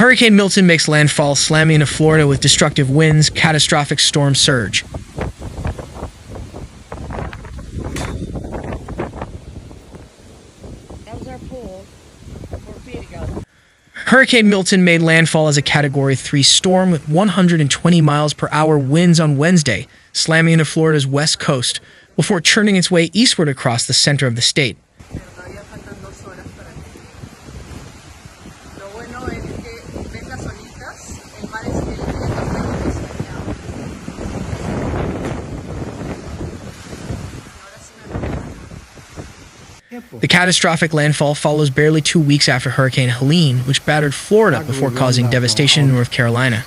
Hurricane Milton makes landfall, slamming into Florida with destructive winds, catastrophic storm surge. That was our pool 4 feet ago. Hurricane Milton made landfall as a Category 3 storm with 120 miles per hour winds on Wednesday, slamming into Florida's west coast before churning its way eastward across the center of the state. The catastrophic landfall follows barely 2 weeks after Hurricane Helene, which battered Florida before causing devastation in North Carolina.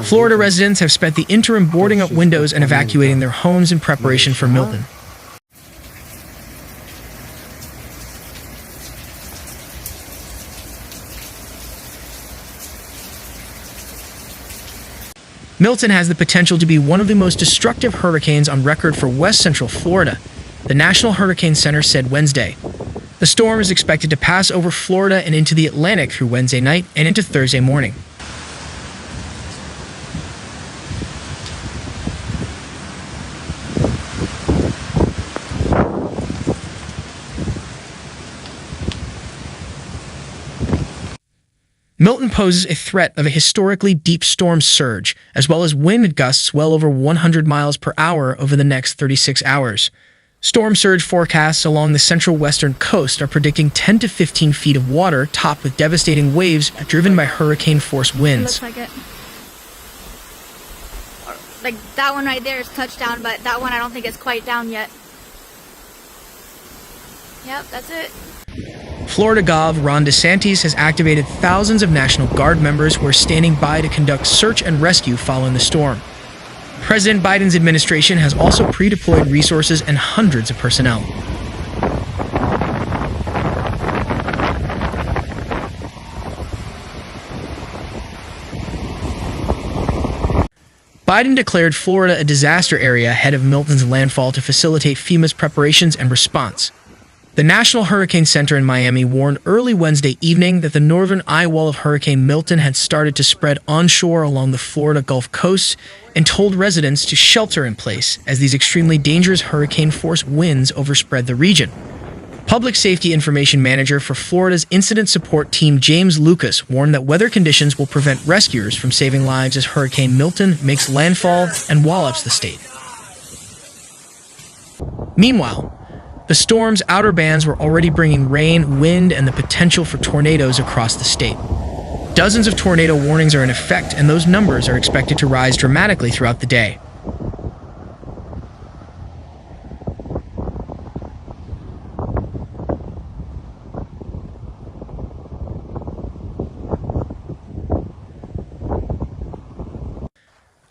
Florida residents have spent the interim boarding up windows and evacuating their homes in preparation for Milton. Milton has the potential to be one of the most destructive hurricanes on record for west central Florida, the National Hurricane Center said Wednesday. The storm is expected to pass over Florida and into the Atlantic through Wednesday night and into Thursday morning. Milton poses a threat of a historically deep storm surge, as well as wind gusts well over 100 miles per hour over the next 36 hours. Storm surge forecasts along the central western coast are predicting 10 to 15 feet of water topped with devastating waves driven by hurricane-force winds. Looks like it. Like that one right there is touchdown, but that one I don't think is quite down yet. Yep, that's it. Florida Gov. Ron DeSantis has activated thousands of National Guard members who are standing by to conduct search and rescue following the storm. President Biden's administration has also pre-deployed resources and hundreds of personnel. Biden declared Florida a disaster area ahead of Milton's landfall to facilitate FEMA's preparations and response. The National Hurricane Center in Miami warned early Wednesday evening that the northern eye wall of Hurricane Milton had started to spread onshore along the Florida Gulf Coast and told residents to shelter in place as these extremely dangerous hurricane-force winds overspread the region. Public Safety Information Manager for Florida's Incident Support Team James Lucas warned that weather conditions will prevent rescuers from saving lives as Hurricane Milton makes landfall and wallops the state. Meanwhile, the storm's outer bands were already bringing rain, wind, and the potential for tornadoes across the state. Dozens of tornado warnings are in effect, and those numbers are expected to rise dramatically throughout the day.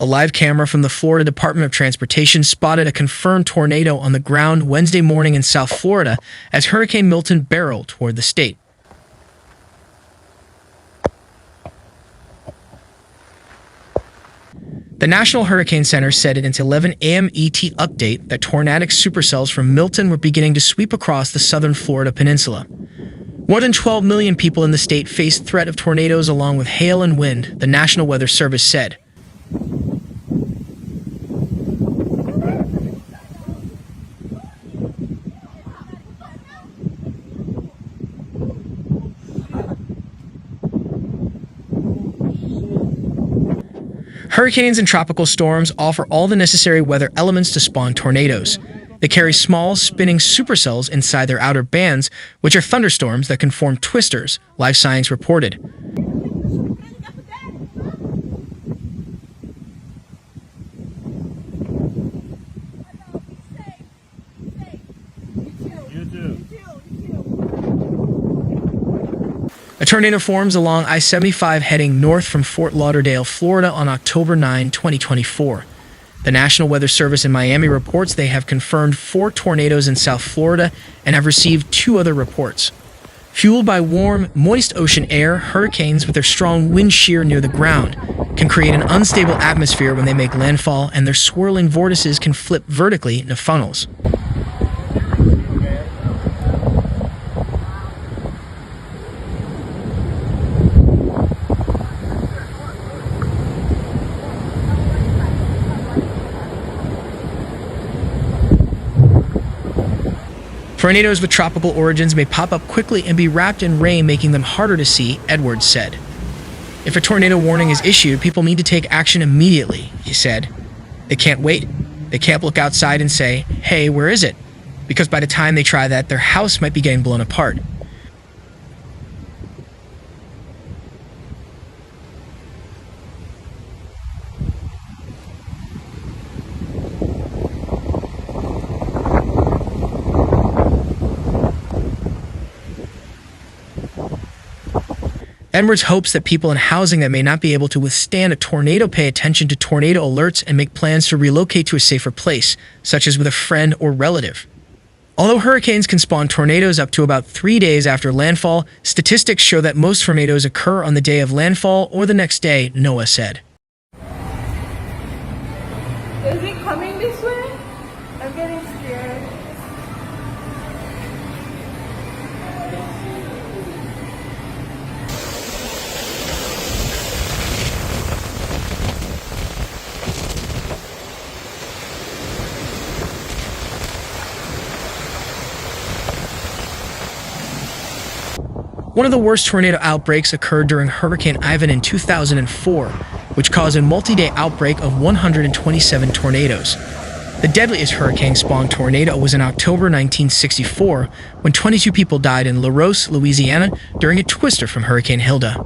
A live camera from the Florida Department of Transportation spotted a confirmed tornado on the ground Wednesday morning in South Florida as Hurricane Milton barreled toward the state. The National Hurricane Center said in its 11 a.m. ET update that tornadic supercells from Milton were beginning to sweep across the southern Florida peninsula. More than 12 million people in the state face threat of tornadoes along with hail and wind, the National Weather Service said. Hurricanes and tropical storms offer all the necessary weather elements to spawn tornadoes. They carry small, spinning supercells inside their outer bands, which are thunderstorms that can form twisters, Life Science reported. A tornado forms along I-75 heading north from Fort Lauderdale, Florida on October 9, 2024. The National Weather Service in Miami reports they have confirmed 4 tornadoes in South Florida and have received 2 other reports. Fueled by warm, moist ocean air, hurricanes with their strong wind shear near the ground can create an unstable atmosphere when they make landfall, and their swirling vortices can flip vertically into funnels. Tornadoes with tropical origins may pop up quickly and be wrapped in rain, making them harder to see, Edwards said. If a tornado warning is issued, people need to take action immediately, he said. They can't wait. They can't look outside and say, hey, where is it? Because by the time they try that, their house might be getting blown apart. Edwards hopes that people in housing that may not be able to withstand a tornado pay attention to tornado alerts and make plans to relocate to a safer place, such as with a friend or relative. Although hurricanes can spawn tornadoes up to about 3 days after landfall, statistics show that most tornadoes occur on the day of landfall or the next day, NOAA said. Is it coming this way? I'm getting scared. One of the worst tornado outbreaks occurred during Hurricane Ivan in 2004, which caused a multi-day outbreak of 127 tornadoes. The deadliest hurricane-spawned tornado was in October 1964, when 22 people died in La Rose, Louisiana, during a twister from Hurricane Hilda.